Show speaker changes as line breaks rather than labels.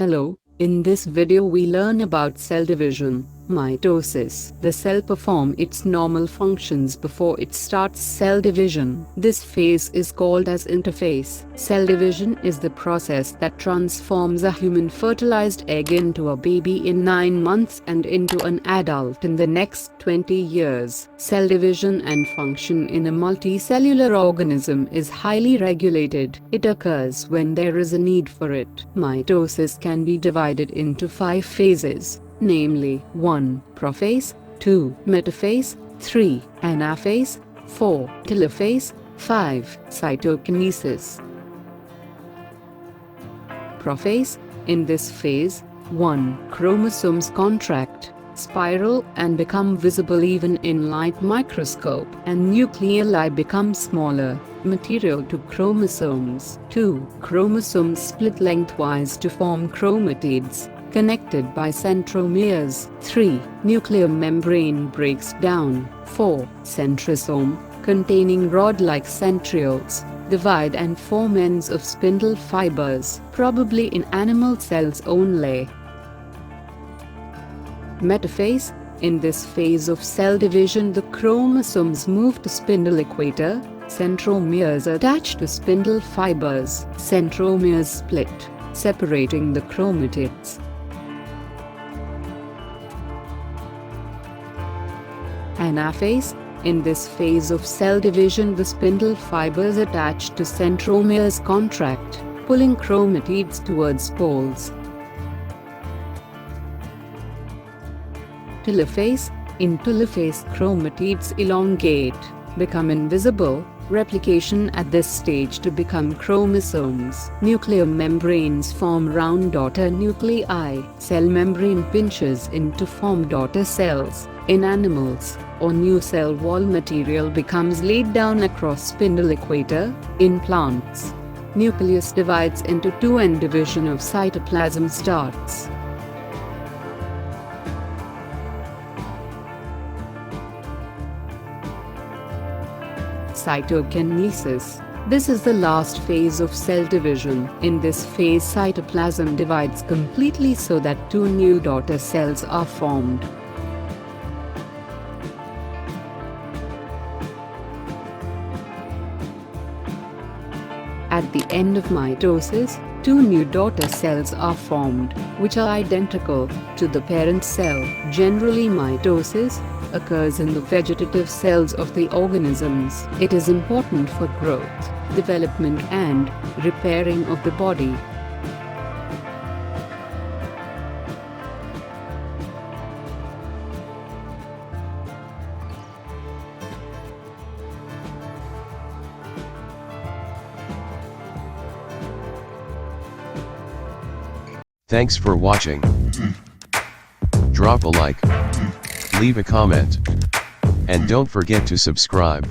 Hello, in this video we learn about cell division, mitosis. The cell performs its normal functions before it starts cell division. This phase is called as interphase. Cell division is the process that transforms a human fertilized egg into a baby in 9 months and into an adult in the next 20 years. Cell division and function in a multicellular organism is highly regulated. It occurs when there is a need for it. Mitosis can be divided into 5 phases, namely 1. Prophase, 2. Metaphase, 3. Anaphase, 4. Telophase, 5. Cytokinesis. Prophase. In this phase, 1. Chromosomes contract, spiral and become visible even in light microscope, and nuclei become smaller, material to chromosomes. 2. Chromosomes split lengthwise to form chromatids, connected by centromeres. 3. Nuclear membrane breaks down. 4. Centrosome, containing rod-like centrioles, divide and form ends of spindle fibers, probably in animal cells only. Metaphase. In this phase of cell division, the chromosomes move to spindle equator, centromeres attach to spindle fibers, centromeres split, separating the chromatids. Anaphase. In this phase of cell division, the spindle fibers attached to centromeres contract, pulling chromatids towards poles. Telophase. In telophase, chromatids elongate, become invisible, replication at this stage to become chromosomes. Nuclear membranes form round daughter nuclei. Cell membrane pinches in to form daughter cells. In animals, or new cell wall material becomes laid down across spindle equator. In plants, nucleus divides into 2 and division of cytoplasm starts. Cytokinesis. This is the last phase of cell division. In this phase, cytoplasm divides completely so that 2 new daughter cells are formed. At the end of mitosis, 2 new daughter cells are formed, which are identical to the parent cell. Generally, mitosis occurs in the vegetative cells of the organisms. It is important for growth, development and repairing of the body.
Thanks for watching. Drop a like, leave a comment, and don't forget to subscribe.